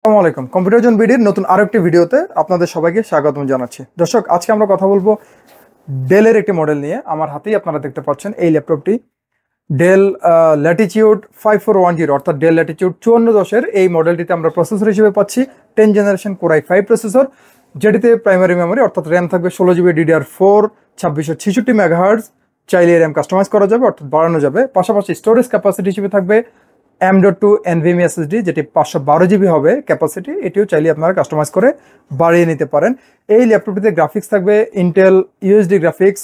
আসসালামু আলাইকুম। Computer zone বিডির নতুন আরেকটি ভিডিওতে আপনাদের সবাইকে স্বাগতম জানাচ্ছি। দর্শক, আজকে আমরা কথা বলবো ডেলের একটি মডেল নিয়ে। আমার হাতেই আপনারা দেখতে পাচ্ছেন এই ল্যাপটপটি ডেল ল্যাটিটিউড 5410 অর্থাৎ ডেল ল্যাটিটিউড 5410-এর এই মডেলটিতে আমরা প্রসেসর হিসেবে পাচ্ছি 10 জেনারেশন কোর i5 প্রসেসর, যেটিতে প্রাইমারি মেমোরি অর্থাৎ র্যাম থাকবে 16 GB DDR4 2666 মেগাহার্টজ। চাইলে র্যাম কাস্টমাইজ করা যাবে অর্থাৎ বাড়ানো যাবে। পাশাপাশি স্টোরেজ ক্যাপাসিটি হিসেবে থাকবে M.2 NVMe SSD, যেটি 512 GB হবে ক্যাপাসিটি। এটিও চাইলে আপনারা কাস্টমাইজ করে বাড়িয়ে নিতে পারেন। এই ল্যাপটপটিতে গ্রাফিক্স থাকবে Intel USD graphics,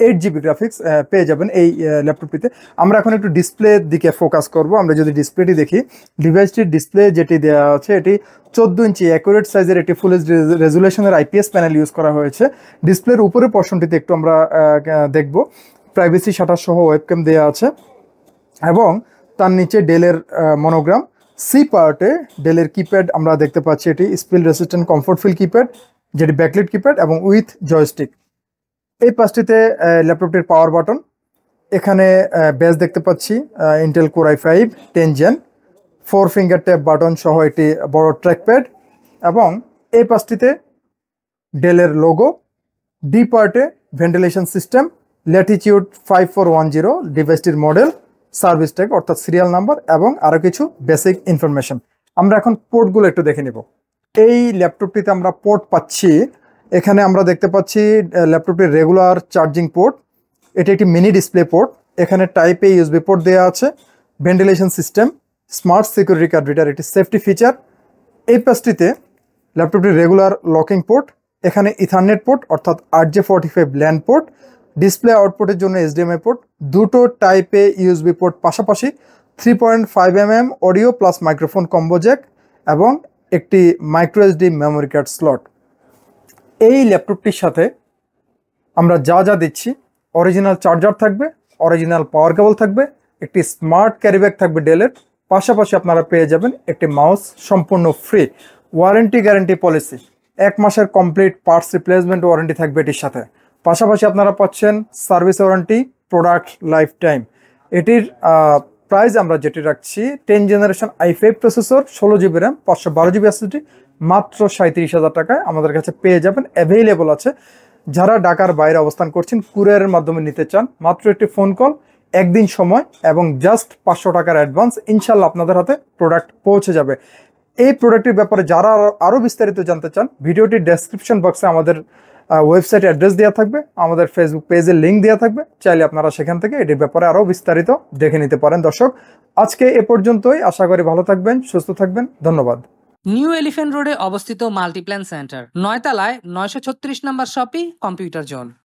8 GB graphics পেয়ে যাবেন এই ল্যাপটপটিতে। আমরা এখন একটু ডিসপ্লের দিকে ফোকাস করব। আমরা যদি ডিসপ্লেটি দেখি, ডিভাইসটির ডিসপ্লে যেটি দেওয়া আছে এটি 14 ইঞ্চি অ্যাকুরেট সাইজের একটি ফুল এইচডি রেজুলেশনের IPS প্যানেল ইউজ করা হয়েছে। ডিসপ্লের উপরের পোর্শনটিতে একটু আমরা দেখব, প্রাইভেসি শাটার সহ ওয়েবক্যাম দেওয়া আছে এবং তার নিচে ডেলের মনোগ্রাম। সি পার্টে ডেলের কিপ্যাড আমরা দেখতে পাচ্ছি, এটি spill resistant comfort feel keypad, যেটি ব্যাকলিট কিপ্যাড এবং উইথ জয়স্টিক। এই পাশটিতে ল্যাপটপটির পাওয়ার বাটন। এখানে বেস দেখতে পাচ্ছি Intel core i5 10 gen, 4 finger tap button সহ একটি বড় ট্র্যাকপ্যাড এবং এই পাশটিতে ডেলের লোগো। ডি পার্টে ভেন্টিলেশন সিস্টেম, ল্যাটিটিউড 5410 ডিভাইসটির মডেল, সার্ভিস ট্যাগ অর্থাৎ সিরিয়াল নাম্বার এবং আরও কিছু বেসিক ইনফরমেশন। আমরা এখন পোর্টগুলো একটু দেখে নিব। এই ল্যাপটপটিতে আমরা পোর্ট পাচ্ছি, এখানে আমরা দেখতে পাচ্ছি ল্যাপটপটির রেগুলার চার্জিং পোর্ট, এটি একটি মিনি ডিসপ্লে পোর্ট। এখানে টাইপ এ ইউএসবি পোর্ট দেওয়া আছে, ventilation system, smart security card reader, এটি সেফটি ফিচার। এই পাশটিতে ল্যাপটপটির রেগুলার লকিং পোর্ট, এখানে ইথারনেট পোর্ট অর্থাৎ RJ45 ল্যান্ড পোর্ট, ডিসপ্লে আউটপুটের জন্য HDMI পোর্ট, দুটো টাইপ এ ইউএসবি পোর্ট, পাশাপাশি 3.5mm audio plus microphone combo Jack এবং একটি micro SD memory card slot. এই ল্যাপটপটির সাথে আমরা যা যা দিচ্ছি, অরিজিনাল চার্জার থাকবে, অরিজিনাল পাওয়ার কেবল থাকবে, একটি স্মার্ট ক্যারিব্যাগ থাকবে ডেলের, পাশাপাশি আপনারা পেয়ে যাবেন একটি মাউস সম্পূর্ণ ফ্রি। ওয়ারেন্টি গ্যারেন্টি পলিসি, 1 মাসের কমপ্লিট পার্টস রিপ্লেসমেন্ট ওয়ারেন্টি থাকবে এটির সাথে। পাশাপাশি আপনারা পাচ্ছেন service warranty, product life time. এটির প্রাইস আমরা যেটি রাখছি 10 generation i5 processor, 16 GB RAM, 512 GB SSD, মাত্র 37,000 টাকায় আমাদের কাছে পেয়ে যাবেন। অ্যাভেইলেবল আছে। যারা ঢাকার বাইরে অবস্থান করছেন, কুরিয়ারের মাধ্যমে নিতে চান, মাত্র একটি ফোন কল, একদিন সময় এবং জাস্ট 500 টাকার অ্যাডভান্স, ইনশাল্লাহ আপনাদের হাতে প্রোডাক্ট পৌঁছে যাবে। এই প্রোডাক্টের ব্যাপারে যারা আরও বিস্তারিত জানতে চান, ভিডিওটির ডেসক্রিপশন বক্সে আমাদের ওয়েবসাইট অ্যাড্রেস দেওয়া থাকবে, আমাদের ফেসবুক পেজের লিঙ্ক দেওয়া থাকবে, চাইলে আপনারা সেখান থেকে এটির ব্যাপারে আরও বিস্তারিত দেখে নিতে পারেন। দর্শক, আজকে এ পর্যন্তই। আশা করি ভালো থাকবেন, সুস্থ থাকবেন। ধন্যবাদ। নিউ এলিফ্যান্ট রোডে অবস্থিত মাল্টিপ্ল্যান সেন্টার, 9 তলায় 936 নম্বর শপি কম্পিউটার জোন।